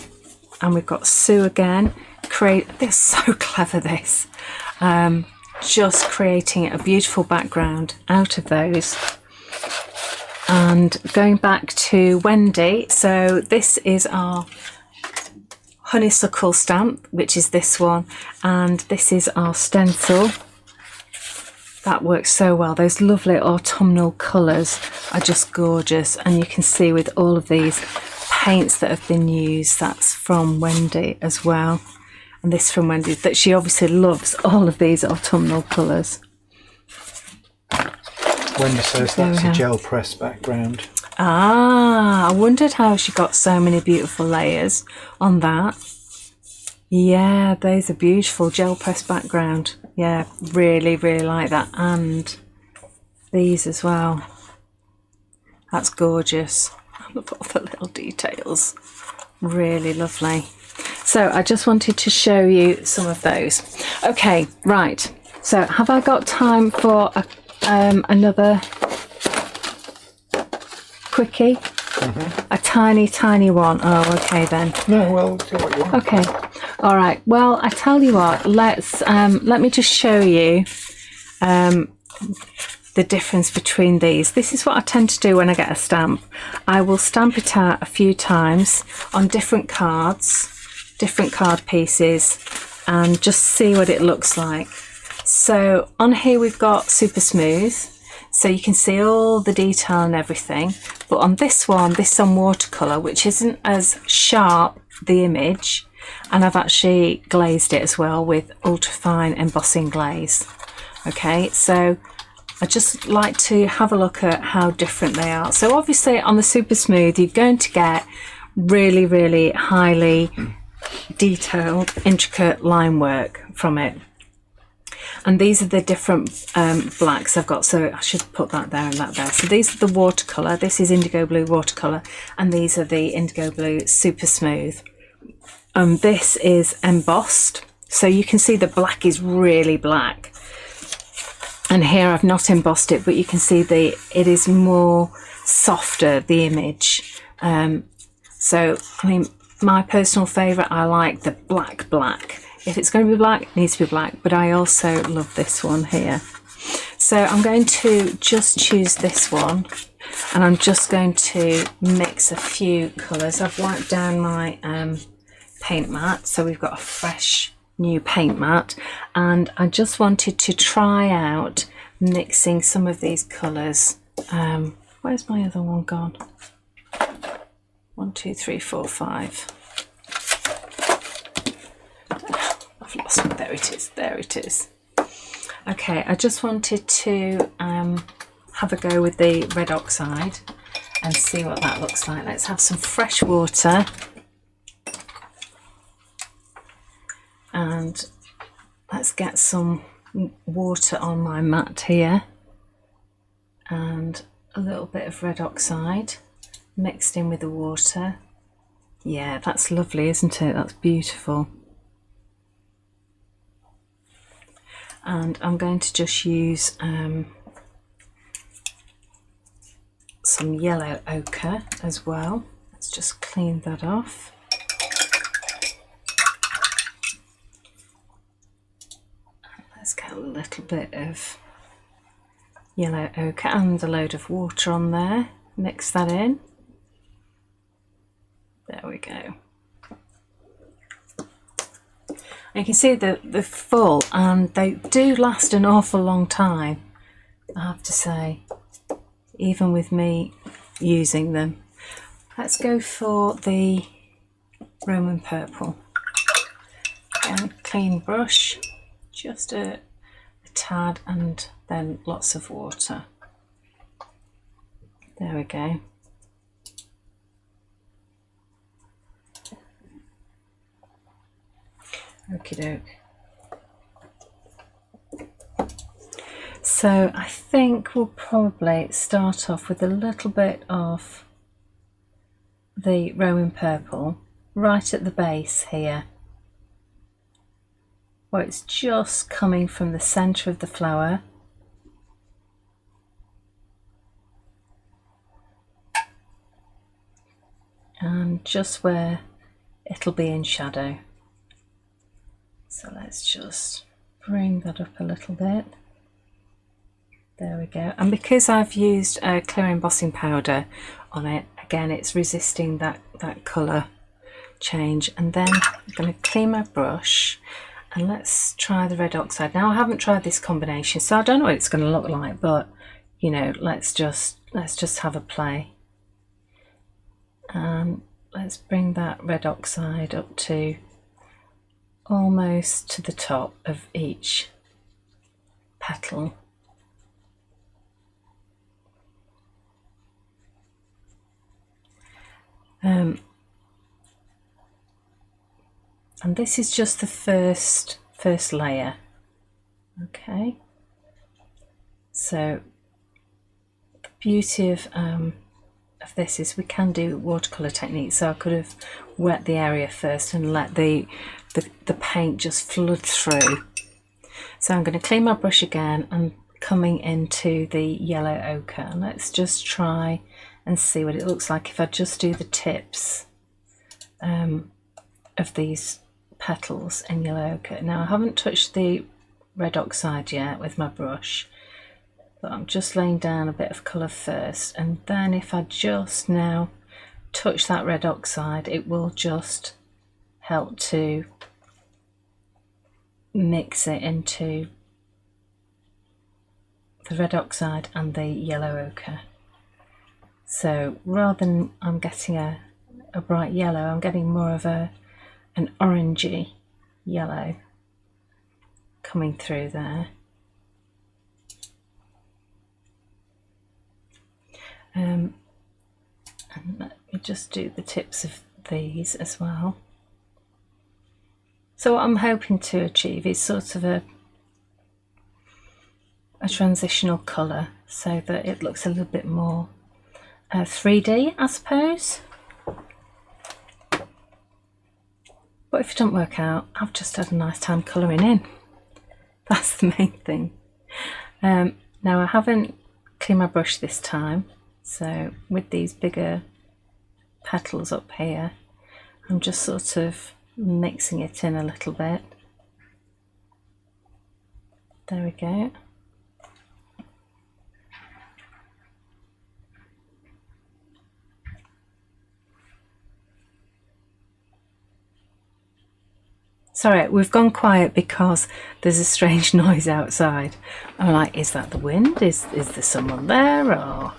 we've got Sue again. They're so clever, this. Just creating a beautiful background out of those. And going back to Wendy, so this is our honeysuckle stamp, which is this one, and this is our stencil. That works so well. Those lovely autumnal colours are just gorgeous, and you can see with all of these paints that have been used, that's from Wendy as well. And this from Wendy, that she obviously loves all of these autumnal colours. Wendy says that's a gel press background. I wondered how she got so many beautiful layers on that. Yeah, those are beautiful. Gel press background. Yeah, really like that. And these as well. That's gorgeous. I love all the little details. Really lovely. So I just wanted to show you some of those. Okay, right. So have I got time for another quickie? A tiny one. Oh, okay then. No, well, do what you want. Okay. All right. Well, I tell you what. Let me just show you the difference between these. This is what I tend to do when I get a stamp. I will stamp it out a few times on different cards, different card pieces, and just see what it looks like. So on here we've got super smooth, so you can see all the detail and everything. But on this one, this is on watercolour, which isn't as sharp, the image, and I've actually glazed it as well with ultra fine embossing glaze. Okay, so I just like to have a look at how different they are. So obviously on the super smooth, you're going to get really highly detailed, intricate line work from it. And these are the different blacks I've got, so I should put that there and that there. So these are the watercolour, this is indigo blue watercolour, and these are the indigo blue super smooth. This is embossed, so you can see the black is really black. And here I've not embossed it, but you can see it is more softer, the image. So, I mean, my personal favourite, I like the black. If it's going to be black, it needs to be black, but I also love this one here. So I'm going to just choose this one, and I'm just going to mix a few colours. I've wiped down my paint mat, so we've got a fresh new paint mat, and I just wanted to try out mixing some of these colours. Where's my other one gone? 1, 2, 3, 4, 5. I've lost it. There it is. Okay, I just wanted to have a go with the red oxide and see what that looks like. Let's have some fresh water, and let's get some water on my mat here, and a little bit of red oxide mixed in with the water. Yeah, that's lovely, isn't it? That's beautiful. And I'm going to just use some yellow ochre as well. Let's just clean that off. Let's get a little bit of yellow ochre and a load of water on there. Mix that in. There we go. You can see they're full, and they do last an awful long time, I have to say, even with me using them. Let's go for the Roman purple. Again, clean brush, just a tad, and then lots of water. There we go. Okie doke. So I think we'll probably start off with a little bit of the Roman purple right at the base here, where it's just coming from the centre of the flower. And just where it'll be in shadow. So let's just bring that up a little bit. There we go. And because I've used a clear embossing powder on it, again, it's resisting that colour change. And then I'm going to clean my brush, and let's try the red oxide. Now, I haven't tried this combination, so I don't know what it's going to look like, but you know, let's just have a play. And let's bring that red oxide up to almost to the top of each petal. And this is just the first layer. Okay, so the beauty of this is we can do watercolor techniques, so I could have wet the area first and let the paint just flood through. So I'm going to clean my brush again and coming into the yellow ochre, and let's just try and see what it looks like if I just do the tips of these petals in yellow ochre. Now, I haven't touched the red oxide yet with my brush, but I'm just laying down a bit of colour first, and then if I just now touch that red oxide, it will just help to mix it into the red oxide and the yellow ochre. So rather than I'm getting a bright yellow, I'm getting more of an orangey yellow coming through there. And let me just do the tips of these as well. So what I'm hoping to achieve is sort of a transitional colour so that it looks a little bit more 3D, I suppose. But if it doesn't work out, I've just had a nice time colouring in. That's the main thing. Now I haven't cleaned my brush this time, so with these bigger petals up here, I'm just sort of mixing it in a little bit. There we go. Sorry, we've gone quiet because there's a strange noise outside. I'm like, is that the wind? Is there someone there? Or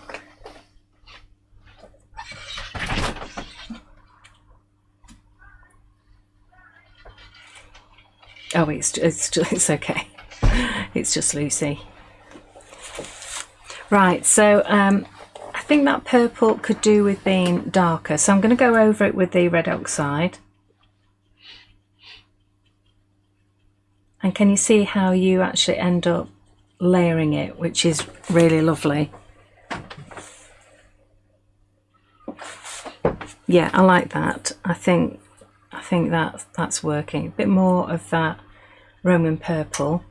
oh, it's okay. It's just Lucy. Right, so I think that purple could do with being darker, so I'm going to go over it with the red oxide. And can you see how you actually end up layering it, which is really lovely. Yeah, I like that. I think that's working. A bit more of that Roman purple,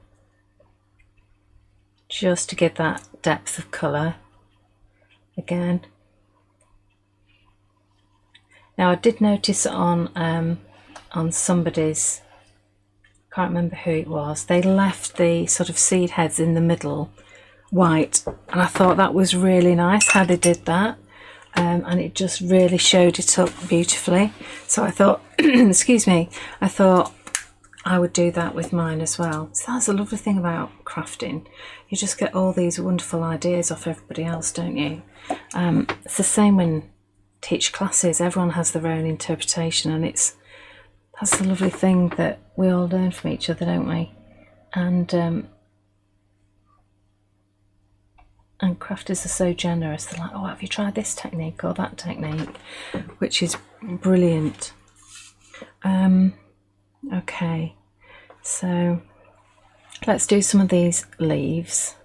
just to give that depth of colour again. Now I did notice on somebody's, can't remember who it was, they left the sort of seed heads in the middle white, and I thought that was really nice how they did that. And it just really showed it up beautifully. So I thought, excuse me, I thought I would do that with mine as well. So that's a lovely thing about crafting. You just get all these wonderful ideas off everybody else, don't you? It's the same when teach classes. Everyone has their own interpretation, and that's the lovely thing that we all learn from each other, don't we? And crafters are so generous. They're like, oh, have you tried this technique or that technique? Which is brilliant. Okay, so let's do some of these leaves.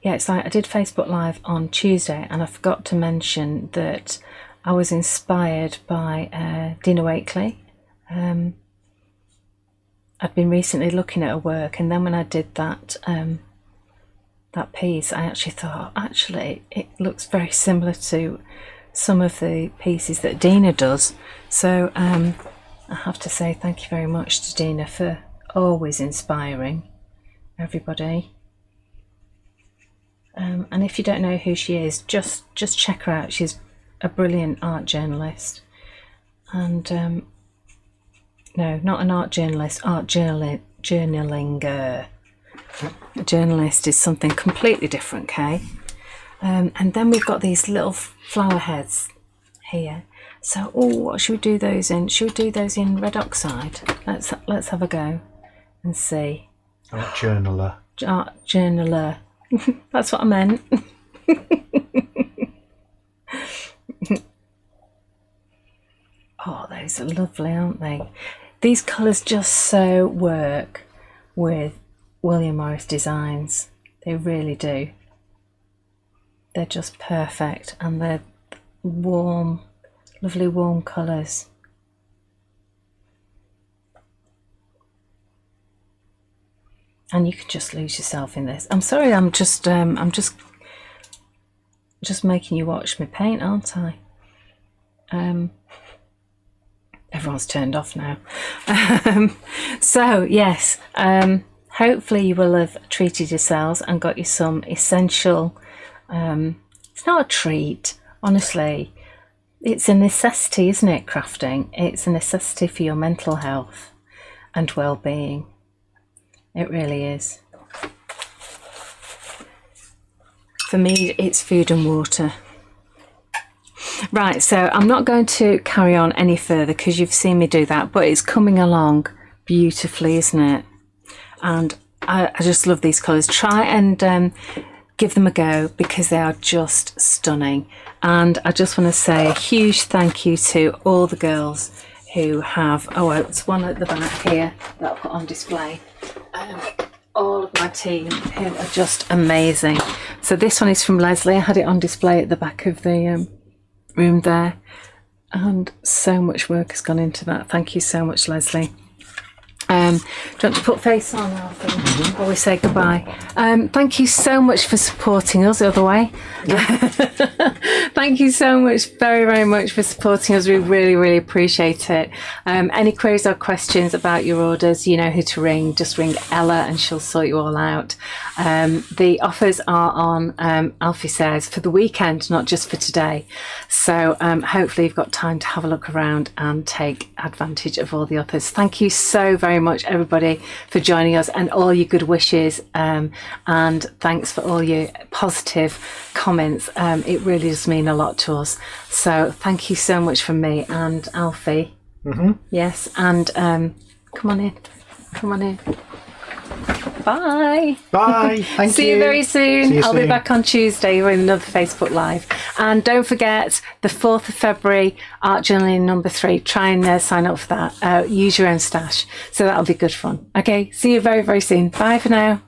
Yeah, it's like I did Facebook Live on Tuesday, and I forgot to mention that I was inspired by Dina Wakely. I'd been recently looking at her work, and then when I did that that piece, I actually thought, actually, it looks very similar to some of the pieces that Dina does. So I have to say thank you very much to Dina for always inspiring everybody. And if you don't know who she is, just check her out. She's a brilliant art journalist, and no, not an art journalist, journaling. A journalist is something completely different, Kay. And then we've got these little flower heads here. So, what should we do those in? Should we do those in red oxide? Let's have a go and see. Art journaler. Art journaler. That's what I meant. Oh, those are lovely, aren't they? These colours just so work with William Morris designs. They really do. They're just perfect, and they're warm, lovely warm colours. And you can just lose yourself in this. I'm sorry, I'm just making you watch me paint, aren't I? Everyone's turned off now. So yes, hopefully you will have treated yourselves and got you some essential, it's not a treat, honestly, it's a necessity, isn't it, crafting? It's a necessity for your mental health and well-being. It really is. For me, it's food and water. Right, so I'm not going to carry on any further because you've seen me do that, but it's coming along beautifully, isn't it? And I just love these colours. Try and give them a go because they are just stunning. And I just want to say a huge thank you to all the girls who have, it's one at the back here that I'll put on display. All of my team who are just amazing. So this one is from Leslie. I had it on display at the back of the room there, and so much work has gone into that. Thank you so much, Leslie. Do you want to put face on, Alfie, before we say goodbye? Thank you so much for supporting us the other way. Thank you so much, very, very much for supporting us. We really, really appreciate it. Any queries or questions about your orders, you know who to ring. Just ring Ella and she'll sort you all out. The offers are on, Alfie says, for the weekend, not just for today. So hopefully you've got time to have a look around and take advantage of all the offers. Thank you so very much, everybody, for joining us and all your good wishes, and thanks for all your positive comments. It really does mean a lot to us, so thank you so much from me and Alfie. Yes, and come on in. Bye. Thank See you very soon. See you I'll soon. be back on Tuesday with another Facebook Live. And don't forget, the 4th of February, Art Journaling number 3. Try and sign up for that. Use your own stash. So that'll be good fun. Okay, see you very, very soon. Bye for now.